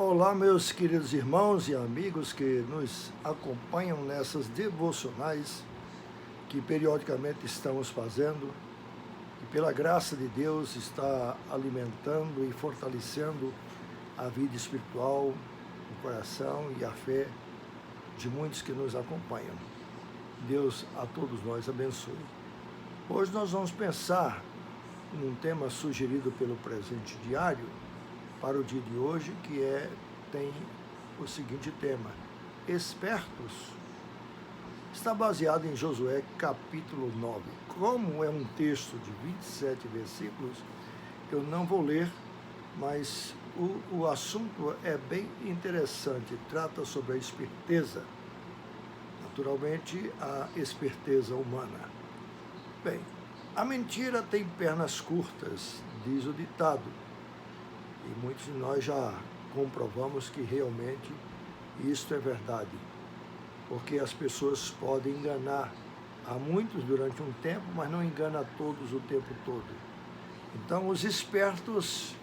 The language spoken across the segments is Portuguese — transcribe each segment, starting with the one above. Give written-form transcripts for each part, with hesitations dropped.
Olá, meus queridos irmãos e amigos que nos acompanham nessas devocionais que periodicamente estamos fazendo e, pela graça de Deus, está alimentando e fortalecendo a vida espiritual, o coração e a fé de muitos que nos acompanham. Deus a todos nós abençoe. Hoje nós vamos pensar num tema sugerido pelo Presente Diário para o dia de hoje, que tem o seguinte tema: espertos. Está baseado em Josué capítulo 9. Como é um texto de 27 versículos, eu não vou ler, mas o assunto é bem interessante. Trata sobre a esperteza, naturalmente a esperteza humana. Bem, a mentira tem pernas curtas, diz o ditado. E muitos de nós já comprovamos que realmente isto é verdade. Porque as pessoas podem enganar a muitos durante um tempo, mas não engana a todos o tempo todo. Então, os espertos,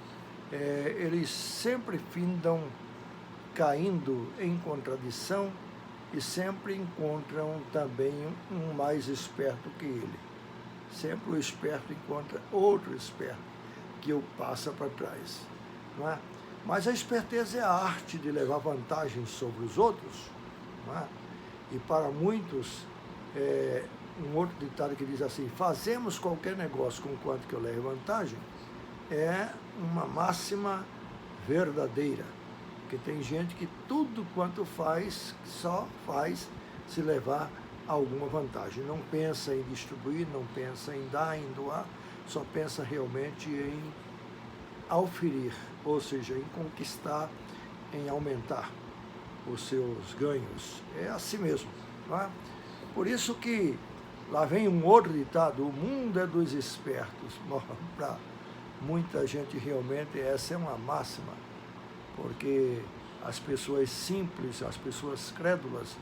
eles sempre findam caindo em contradição e sempre encontram também um mais esperto que ele. Sempre o esperto encontra outro esperto que o passa para trás. Não é? Mas a esperteza é a arte de levar vantagem sobre os outros. Não é? E para muitos, um outro ditado que diz assim: fazemos qualquer negócio com quanto que eu leve vantagem, é uma máxima verdadeira. Porque tem gente que tudo quanto faz, só faz se levar alguma vantagem. Não pensa em distribuir, não pensa em dar, em doar, só pensa realmente em auferir, ou seja, em conquistar, em aumentar os seus ganhos. É assim mesmo, não é? Por isso que lá vem um outro ditado: o mundo é dos espertos. Para muita gente realmente essa é uma máxima, porque as pessoas simples, as pessoas crédulas,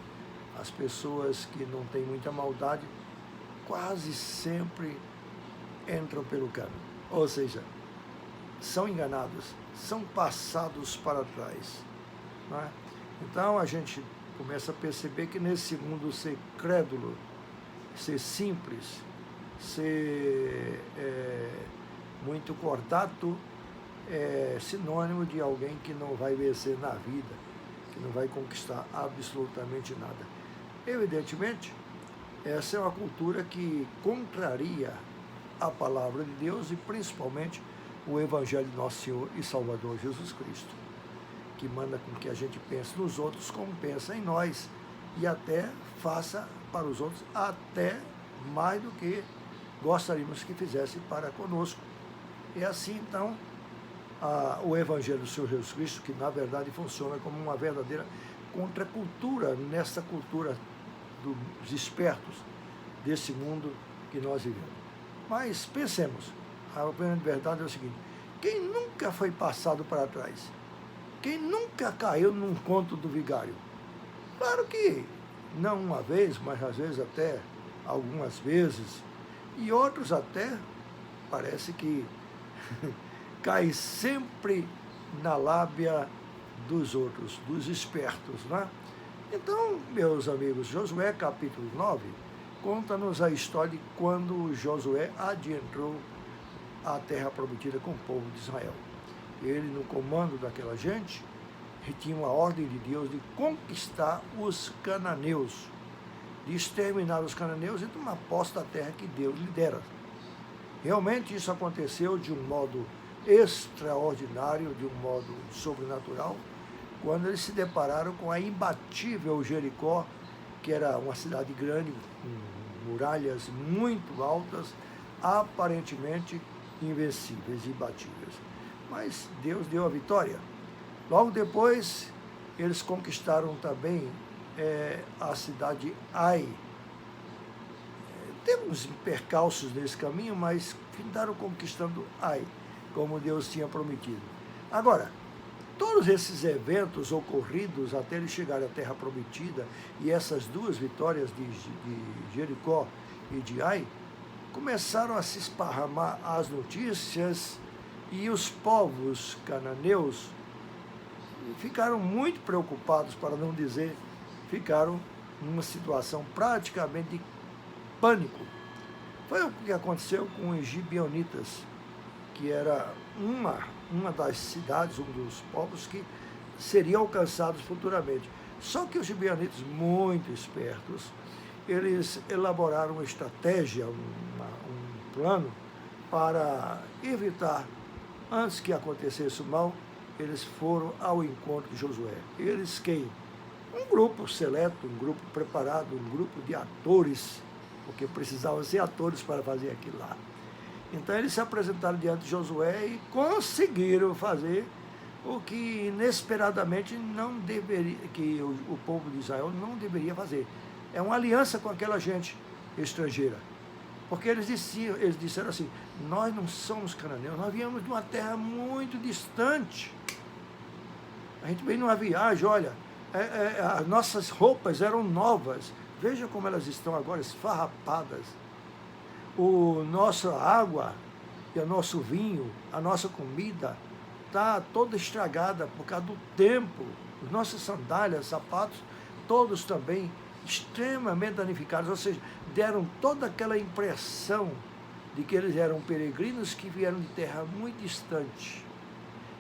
as pessoas que não têm muita maldade, quase sempre entram pelo caminho. Ou seja, são enganados, são passados para trás. Não é? Então a gente começa a perceber que nesse mundo ser crédulo, ser simples, ser muito cordato, é sinônimo de alguém que não vai vencer na vida, que não vai conquistar absolutamente nada. Evidentemente, essa é uma cultura que contraria a palavra de Deus e principalmente o Evangelho de Nosso Senhor e Salvador Jesus Cristo, que manda com que a gente pense nos outros como pensa em nós e até faça para os outros até mais do que gostaríamos que fizesse para conosco. E assim, então, o Evangelho do Senhor Jesus Cristo, que na verdade funciona como uma verdadeira contracultura nessa cultura dos espertos desse mundo que nós vivemos. Mas pensemos, a opinião de verdade é o seguinte: quem nunca foi passado para trás? Quem nunca caiu num conto do vigário? Claro que não uma vez, mas às vezes até algumas vezes, e outros até parece que cai sempre na lábia dos outros, dos espertos, né? Então, meus amigos, Josué capítulo 9 conta-nos a história de quando Josué adentrou a terra prometida com o povo de Israel. Ele, no comando daquela gente, tinha uma ordem de Deus de conquistar os cananeus, de exterminar os cananeus e tomar posse da terra que Deus lhe dera. Realmente isso aconteceu de um modo extraordinário, de um modo sobrenatural, quando eles se depararam com a imbatível Jericó, que era uma cidade grande, com muralhas muito altas, aparentemente invencíveis e imbatíveis. Mas Deus deu a vitória. Logo depois, eles conquistaram também a cidade de Ai. Teve uns percalços nesse caminho, mas findaram conquistando Ai, como Deus tinha prometido. Agora, todos esses eventos ocorridos até eles chegarem à Terra Prometida e essas duas vitórias de Jericó e de Ai, começaram a se esparramar as notícias e os povos cananeus e ficaram muito preocupados, para não dizer, ficaram numa situação praticamente de pânico. Foi o que aconteceu com os gibeonitas, que era uma das cidades, um dos povos que seriam alcançados futuramente. Só que os gibeonitas, muito espertos, eles elaboraram uma estratégia, um plano para evitar, antes que acontecesse o mal, eles foram ao encontro de Josué. Eles quem? Um grupo seleto, um grupo preparado, um grupo de atores, porque precisavam ser atores para fazer aquilo lá. Então eles se apresentaram diante de Josué e conseguiram fazer o que inesperadamente não deveria, que o povo de Israel não deveria fazer. É uma aliança com aquela gente estrangeira. Porque eles disseram assim, nós não somos cananeus, nós viemos de uma terra muito distante. A gente veio numa viagem, olha, as nossas roupas eram novas, veja como elas estão agora esfarrapadas. Nossa água e o nosso vinho, a nossa comida, está toda estragada por causa do tempo. As nossas sandálias, sapatos, todos também extremamente danificados, ou seja, deram toda aquela impressão de que eles eram peregrinos que vieram de terra muito distante.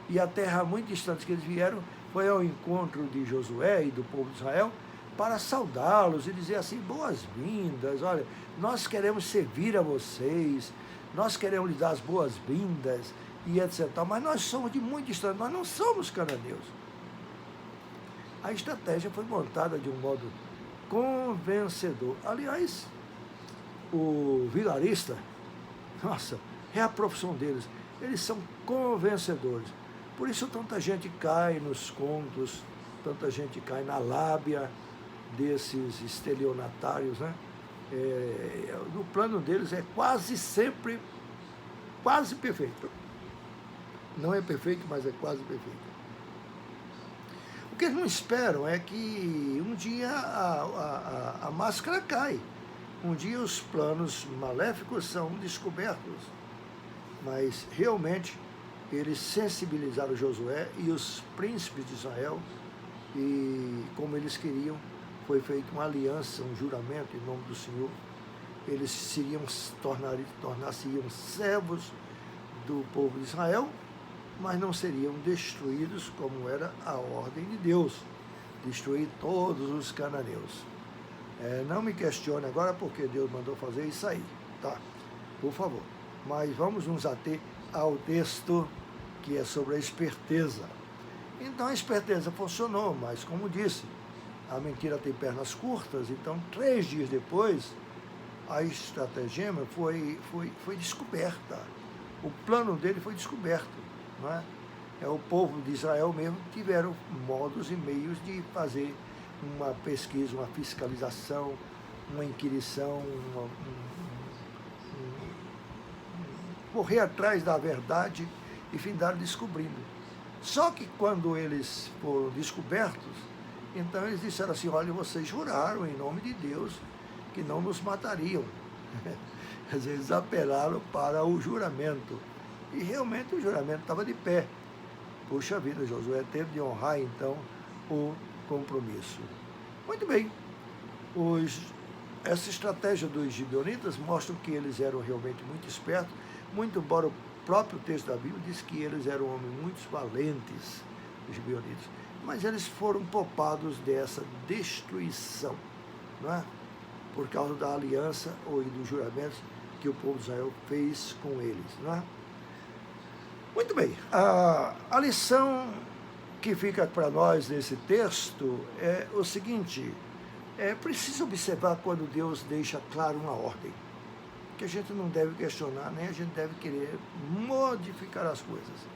E a terra muito distante que eles vieram foi ao encontro de Josué e do povo de Israel para saudá-los e dizer assim, boas-vindas, olha, nós queremos servir a vocês, nós queremos lhes dar as boas-vindas e etc. Mas nós somos de muito distante, nós não somos cananeus. A estratégia foi montada de um modo convencedor. Aliás, o vigarista, nossa, é a profissão deles, eles são convencedores. Por isso tanta gente cai nos contos, tanta gente cai na lábia desses estelionatários, né? No plano deles é quase sempre, quase perfeito. Não é perfeito, mas é quase perfeito. O que eles não esperam é que um dia a máscara cai. Um dia os planos maléficos são descobertos. Mas realmente eles sensibilizaram Josué e os príncipes de Israel e como eles queriam, foi feita uma aliança, um juramento em nome do Senhor. Eles tornar-se-iam servos do povo de Israel, mas não seriam destruídos como era a ordem de Deus, destruir todos os cananeus. Não me questione agora porque Deus mandou fazer isso aí, tá? Por favor. Mas vamos nos ater ao texto que é sobre a esperteza. Então a esperteza funcionou, mas como disse, a mentira tem pernas curtas, então 3 dias depois a estratagema foi descoberta. O plano dele foi descoberto. Não é? O povo de Israel mesmo tiveram modos e meios de fazer uma pesquisa, uma fiscalização, uma inquirição, correr atrás da verdade e findaram descobrindo. Só que quando eles foram descobertos, então eles disseram assim, olha, vocês juraram em nome de Deus que não nos matariam. Às vezes apelaram para o juramento. E realmente o juramento estava de pé. Puxa vida, Josué teve de honrar então o compromisso. Muito bem. Essa estratégia dos gibeonitas mostra que eles eram realmente muito espertos, muito embora o próprio texto da Bíblia diz que eles eram homens muito valentes, os gibeonitas. Mas eles foram poupados dessa destruição, não é? Por causa da aliança ou dos juramentos que o povo de Israel fez com eles, não é? Muito bem, a lição que fica para nós nesse texto é o seguinte, é preciso observar quando Deus deixa claro uma ordem, que a gente não deve questionar, nem a gente deve querer modificar as coisas.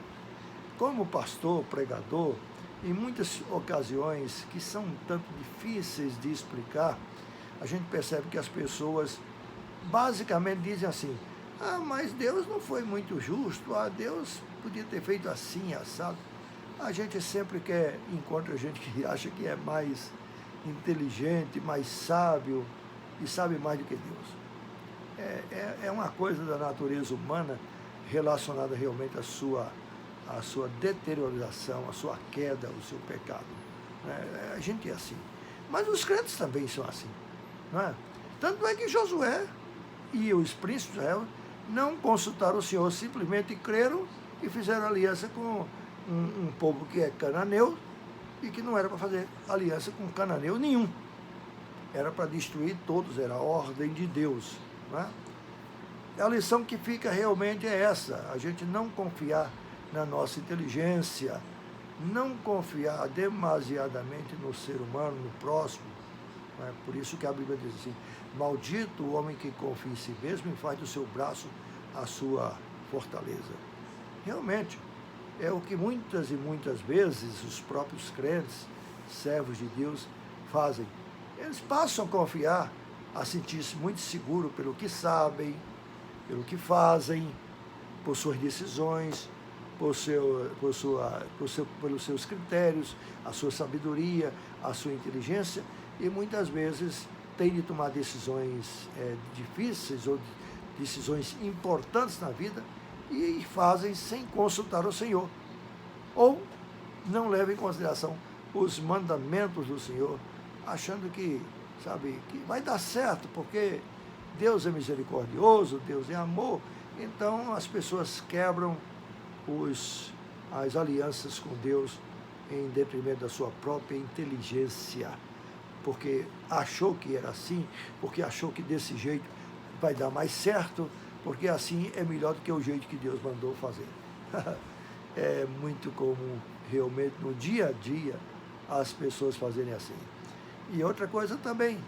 Como pastor, pregador, em muitas ocasiões que são um tanto difíceis de explicar, a gente percebe que as pessoas basicamente dizem assim, mas Deus não foi muito justo, Deus podia ter feito assim, assado. A gente sempre encontra gente que acha que é mais inteligente, mais sábio e sabe mais do que Deus. É uma coisa da natureza humana relacionada realmente à a sua deterioração, a sua queda, o seu pecado. A gente é assim. Mas os crentes também são assim. Não é? Tanto é que Josué e os príncipes de Israel não consultaram o Senhor, simplesmente creram e fizeram aliança com um povo que é cananeu e que não era para fazer aliança com cananeu nenhum. Era para destruir todos, era a ordem de Deus. Não é? A lição que fica realmente é essa, a gente não confiar na nossa inteligência, não confiar demasiadamente no ser humano, no próximo. É por isso que a Bíblia diz assim, maldito o homem que confia em si mesmo e faz do seu braço a sua fortaleza. Realmente, é o que muitas e muitas vezes os próprios crentes, servos de Deus, fazem. Eles passam a confiar, a sentir-se muito seguro pelo que sabem, pelo que fazem, por suas decisões, pelos seus critérios, a sua sabedoria, a sua inteligência, e muitas vezes têm de tomar decisões difíceis ou decisões importantes na vida e fazem sem consultar o Senhor. Ou não levam em consideração os mandamentos do Senhor, achando que vai dar certo, porque Deus é misericordioso, Deus é amor. Então as pessoas quebram as alianças com Deus em detrimento da sua própria inteligência, porque achou que era assim, porque achou que desse jeito vai dar mais certo, porque assim é melhor do que o jeito que Deus mandou fazer. É muito comum realmente no dia a dia as pessoas fazerem assim. E outra coisa também,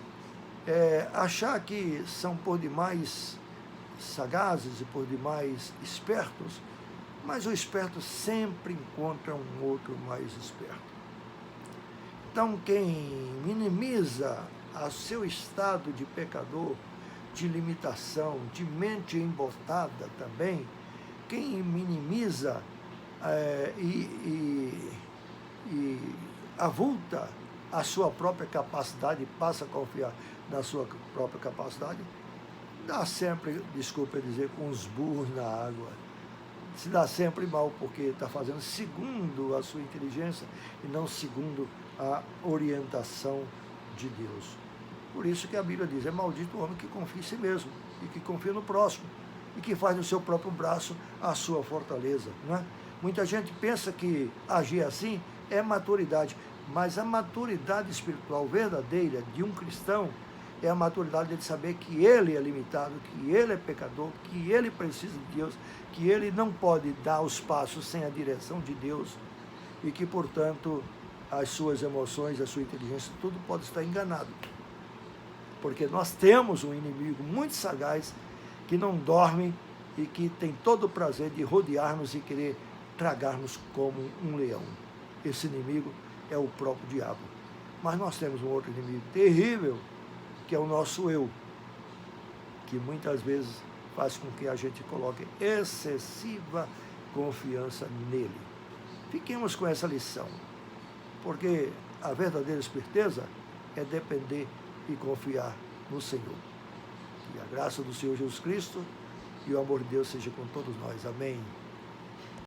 achar que são por demais sagazes e por demais espertos, mas o esperto sempre encontra um outro mais esperto. Então, quem minimiza o seu estado de pecador, de limitação, de mente embotada também, quem minimiza e avulta a sua própria capacidade, passa a confiar na sua própria capacidade, dá sempre, desculpa dizer, com os burros na água. Se dá sempre mal, porque está fazendo segundo a sua inteligência e não segundo a orientação de Deus. Por isso que a Bíblia diz, é maldito o homem que confia em si mesmo e que confia no próximo e que faz no seu próprio braço a sua fortaleza. Não é? Muita gente pensa que agir assim é maturidade, mas a maturidade espiritual verdadeira de um cristão é a maturidade de saber que ele é limitado, que ele é pecador, que ele precisa de Deus, que ele não pode dar os passos sem a direção de Deus e que, portanto, as suas emoções, a sua inteligência, tudo pode estar enganado. Porque nós temos um inimigo muito sagaz que não dorme e que tem todo o prazer de rodear-nos e querer tragar-nos como um leão. Esse inimigo é o próprio diabo. Mas nós temos um outro inimigo terrível, que é o nosso eu, que muitas vezes faz com que a gente coloque excessiva confiança nele. Fiquemos com essa lição, porque a verdadeira esperteza é depender e confiar no Senhor. Que a graça do Senhor Jesus Cristo e o amor de Deus seja com todos nós. Amém.